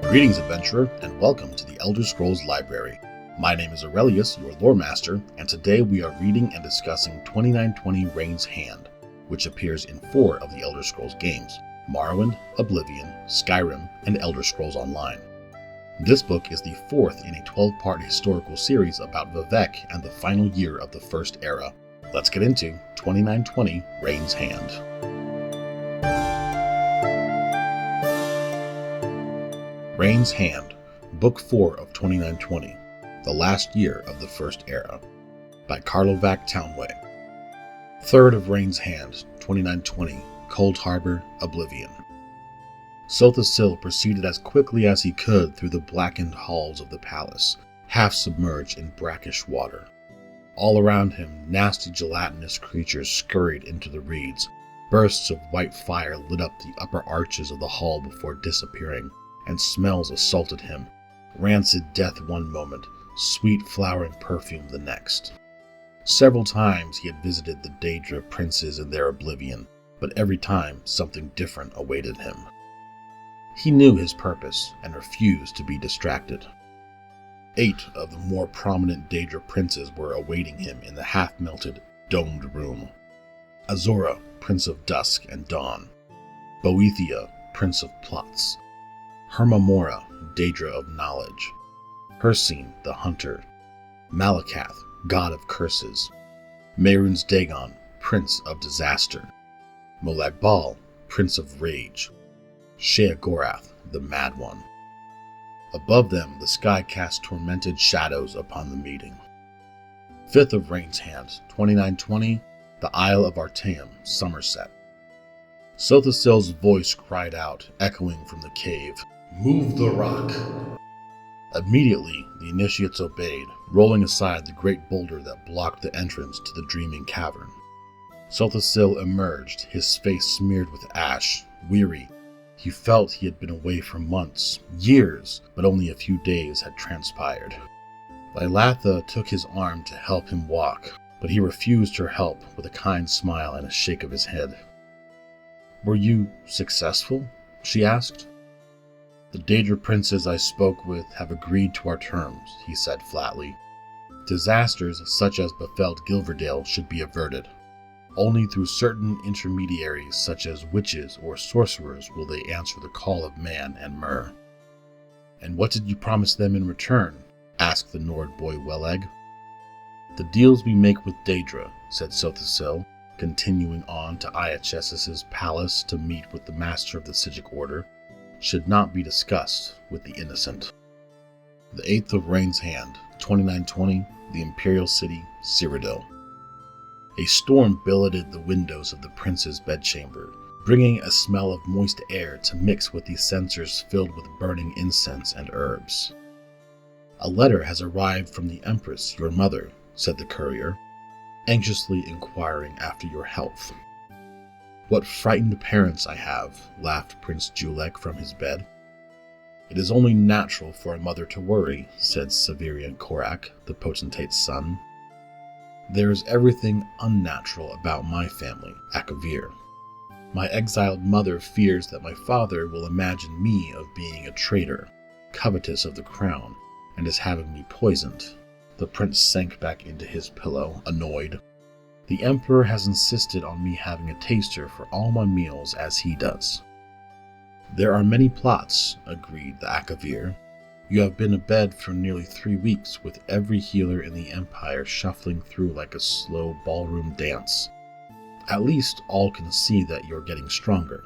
Greetings, adventurer, and welcome to the Elder Scrolls Library. My name is Aurelius, your lore master, and today we are reading and discussing 2920 Rain's Hand, which appears in 4 of the Elder Scrolls games: Morrowind, Oblivion, Skyrim, and Elder Scrolls Online. This book is the 4th in a 12-part historical series about Vivec and the final year of the First Era. Let's get into 2920 Rain's Hand. Rain's Hand, Book 4 of 2920, The Last Year of the First Era, by Karlovac Townway. 3rd of Rain's Hand, 2920, Cold Harbor, Oblivion. Sothasil proceeded as quickly as he could through the blackened halls of the palace, half submerged in brackish water. All around him, nasty gelatinous creatures scurried into the reeds. Bursts of white fire lit up the upper arches of the hall before disappearing, and smells assaulted him. Rancid death one moment, sweet flowering perfume the next. Several times he had visited the Daedra princes in their oblivion, but every time something different awaited him. He knew his purpose and refused to be distracted. 8 of the more prominent Daedra princes were awaiting him in the half-melted, domed room. Azora, Prince of Dusk and Dawn. Boethia, Prince of Plots. Hermamora, Daedra of Knowledge. Hircine, the Hunter. Malakath, God of Curses. Mehrunes Dagon, Prince of Disaster. Molag Prince of Rage. Sheogorath, the Mad One. Above them, the sky cast tormented shadows upon the meeting. 5th of Rain's Hand, 2920, the Isle of Artaeum, Somerset. Sothasil's voice cried out, echoing from the cave, "Move the rock!" Immediately, the initiates obeyed, rolling aside the great boulder that blocked the entrance to the dreaming cavern. Sothasil emerged, his face smeared with ash, weary. He felt he had been away for months, years, but only a few days had transpired. Lilatha took his arm to help him walk, but he refused her help with a kind smile and a shake of his head. "Were you successful?" she asked. "The Daedra princes I spoke with have agreed to our terms," he said flatly. "Disasters such as befell Gilverdale should be averted. Only through certain intermediaries such as witches or sorcerers will they answer the call of man and Myr." "And what did you promise them in return?" asked the Nord boy Welleg. "The deals we make with Daedra," said Sothasil, continuing on to Iaches's palace to meet with the master of the Psijic Order, "should not be discussed with the innocent." The 8th of Rain's Hand, 2920, the Imperial City, Cyrodiil. A storm billeted the windows of the prince's bedchamber, bringing a smell of moist air to mix with the censers filled with burning incense and herbs. "A letter has arrived from the Empress, your mother," said the courier, anxiously inquiring after your health. "What frightened parents I have," laughed Prince Julek from his bed. "It is only natural for a mother to worry," said Severian Korak, the potentate's son. "There is everything unnatural about my family, Akavir. My exiled mother fears that my father will imagine me of being a traitor, covetous of the crown, and is having me poisoned." The prince sank back into his pillow, annoyed. "The Emperor has insisted on me having a taster for all my meals as he does." "There are many plots," agreed the Akavir. "You have been abed for nearly 3 weeks, with every healer in the Empire shuffling through like a slow ballroom dance. At least all can see that you're getting stronger."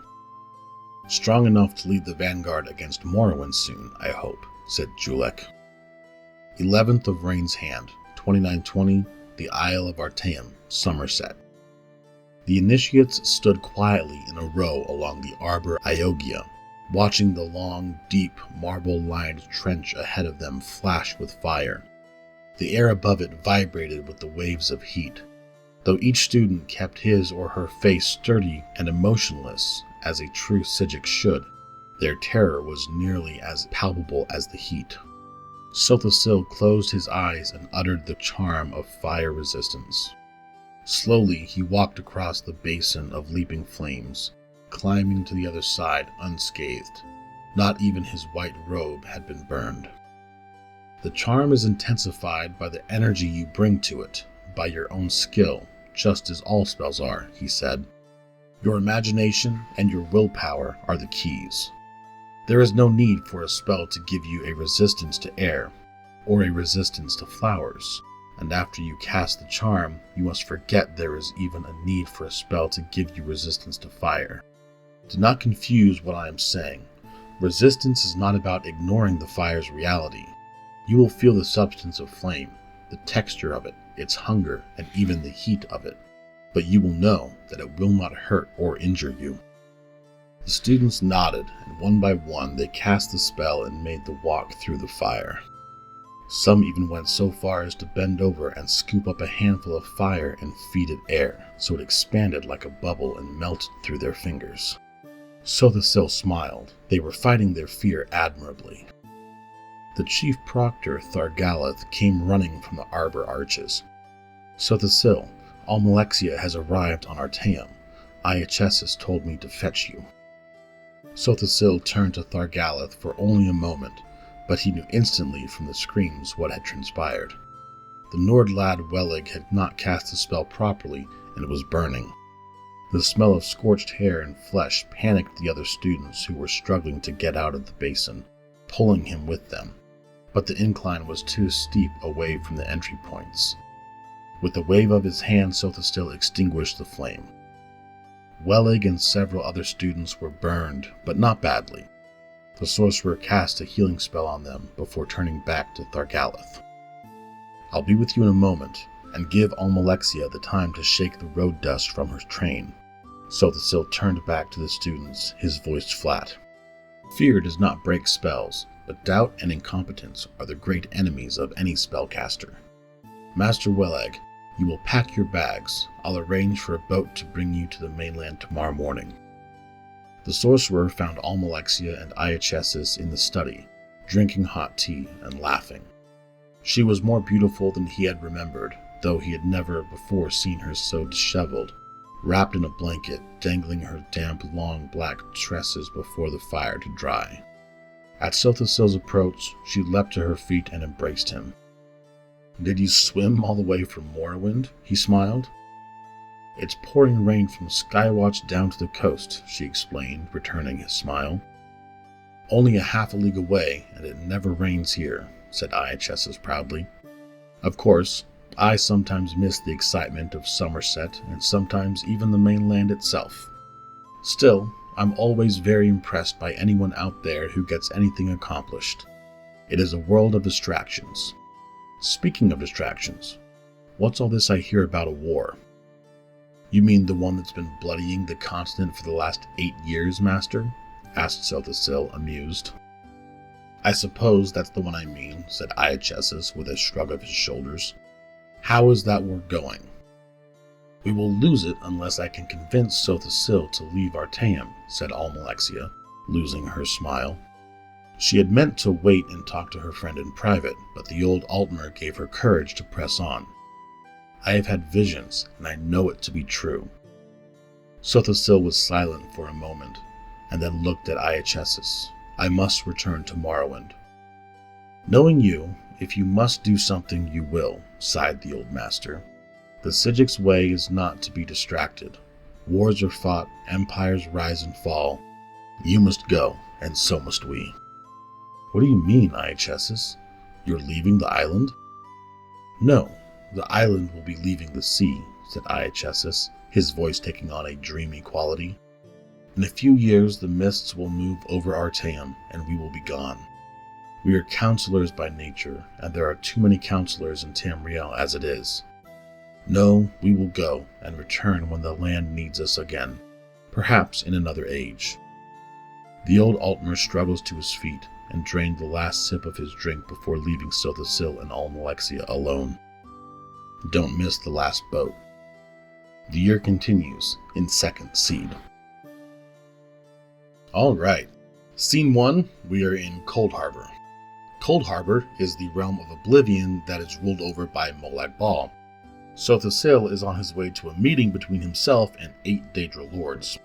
"Strong enough to lead the vanguard against Morrowind soon, I hope," said Julek. 11th of Rain's Hand, 2920, the Isle of Artaeum, Somerset. The initiates stood quietly in a row along the Arbor Iogia, watching the long, deep, marble-lined trench ahead of them flash with fire. The air above it vibrated with the waves of heat. Though each student kept his or her face sturdy and emotionless, as a true Psijic should, their terror was nearly as palpable as the heat. Sothasil closed his eyes and uttered the charm of fire resistance. Slowly he walked across the basin of leaping flames, climbing to the other side unscathed. Not even his white robe had been burned. The charm is intensified by the energy you bring to it, by your own skill, just as all spells are, he said. Your imagination and your willpower are the keys. There is no need for a spell to give you a resistance to air, or a resistance to flowers, and after you cast the charm, you must forget there is even a need for a spell to give you resistance to fire. Do not confuse what I am saying. Resistance is not about ignoring the fire's reality. You will feel the substance of flame, the texture of it, its hunger, and even the heat of it, but you will know that it will not hurt or injure you. The students nodded, and one by one they cast the spell and made the walk through the fire. Some even went so far as to bend over and scoop up a handful of fire and feed it air, so it expanded like a bubble and melted through their fingers. Sothasil smiled. They were fighting their fear admirably. The chief proctor, Thargalath, came running from the arbor arches. Sothasil, Almalexia has arrived on Artaeum. Iachesis told me to fetch you. Sothasil turned to Thargalath for only a moment, but he knew instantly from the screams what had transpired. The Nord lad Welig had not cast the spell properly, and it was burning. The smell of scorched hair and flesh panicked the other students who were struggling to get out of the basin, pulling him with them. But the incline was too steep away from the entry points. With a wave of his hand, Sothasil extinguished the flame. Welig and several other students were burned, but not badly. The sorcerer cast a healing spell on them before turning back to Thargalath. I'll be with you in a moment, and give Almalexia the time to shake the road dust from her train. Sothasil turned back to the students, his voice flat. Fear does not break spells, but doubt and incompetence are the great enemies of any spellcaster. Master Welig, you will pack your bags. I'll arrange for a boat to bring you to the mainland tomorrow morning. The sorcerer found Almalexia and Iachesis in the study, drinking hot tea and laughing. She was more beautiful than he had remembered, though he had never before seen her so disheveled, wrapped in a blanket, dangling her damp, long black tresses before the fire to dry. At Sothasil's approach, she leapt to her feet and embraced him. Did you swim all the way from Morrowind? He smiled. It's pouring rain from Skywatch down to the coast, she explained, returning his smile. Only a half a league away, and it never rains here, said Iachesis proudly. Of course, I sometimes miss the excitement of Somerset, and sometimes even the mainland itself. Still, I'm always very impressed by anyone out there who gets anything accomplished. It is a world of distractions. Speaking of distractions, what's all this I hear about a war? You mean the one that's been bloodying the continent for the last 8 years, Master? Asked Sothasil, amused. I suppose that's the one I mean, said Iachesis with a shrug of his shoulders. How is that war going? We will lose it unless I can convince Sothasil to leave Artaeum, said Almalexia, losing her smile. She had meant to wait and talk to her friend in private, but the old Altmer gave her courage to press on. I have had visions, and I know it to be true. Sothasil was silent for a moment, and then looked at Iachesis. I must return to Morrowind. Knowing you, if you must do something, you will, sighed the old master. The Sigic's way is not to be distracted. Wars are fought, empires rise and fall. You must go, and so must we. What do you mean, Iachesis? You're leaving the island? No, the island will be leaving the sea, said Iachesis, his voice taking on a dreamy quality. In a few years the mists will move over Artaeum, and we will be gone. We are counselors by nature, and there are too many counselors in Tamriel as it is. No, we will go, and return when the land needs us again, perhaps in another age. The old Altmer struggles to his feet, and drained the last sip of his drink before leaving Sothasil and Almalexia alone. Don't miss the last boat. The year continues in Second Seed. Alright, Scene 1, we are in Cold Harbor. Cold Harbor is the realm of Oblivion that is ruled over by Molag Bal. Sothasil is on his way to a meeting between himself and 8 Daedra lords.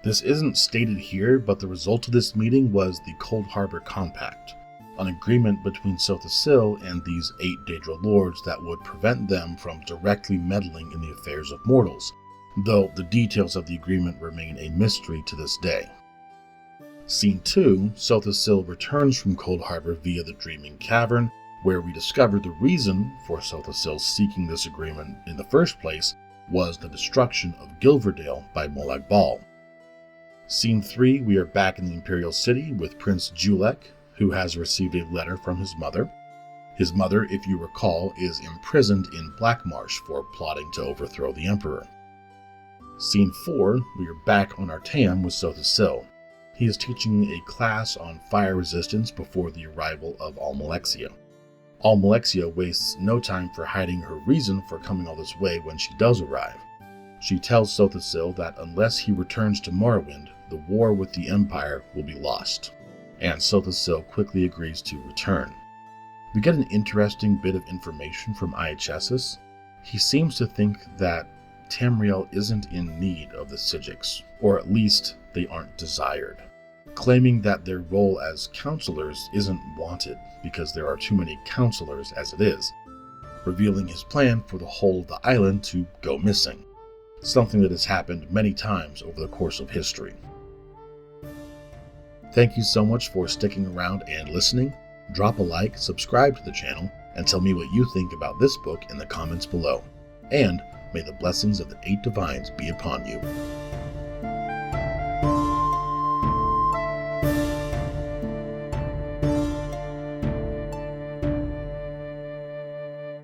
This isn't stated here, but the result of this meeting was the Cold Harbor Compact, an agreement between Sothosil and these 8 Daedra lords that would prevent them from directly meddling in the affairs of mortals, though the details of the agreement remain a mystery to this day. Scene 2, Sothosil returns from Cold Harbor via the Dreaming Cavern, where we discover the reason for Sothosil seeking this agreement in the first place was the destruction of Gilverdale by Molag Bal. Scene 3, we are back in the Imperial City with Prince Julek, who has received a letter from his mother. His mother, if you recall, is imprisoned in Blackmarsh for plotting to overthrow the Emperor. Scene 4, we are back on Artaeum with Sothosil. He is teaching a class on fire resistance before the arrival of Almalexia. Almalexia wastes no time for hiding her reason for coming all this way when she does arrive. She tells Sothosil that unless he returns to Morrowind, the war with the Empire will be lost, and Sothosil quickly agrees to return. We get an interesting bit of information from Iachessus. He seems to think that Tamriel isn't in need of the Psijics, or at least they aren't desired, claiming that their role as counselors isn't wanted because there are too many counselors as it is, revealing his plan for the whole of the island to go missing, something that has happened many times over the course of history. Thank you so much for sticking around and listening. Drop a like, subscribe to the channel, and tell me what you think about this book in the comments below. And may the blessings of the 8 Divines be upon you.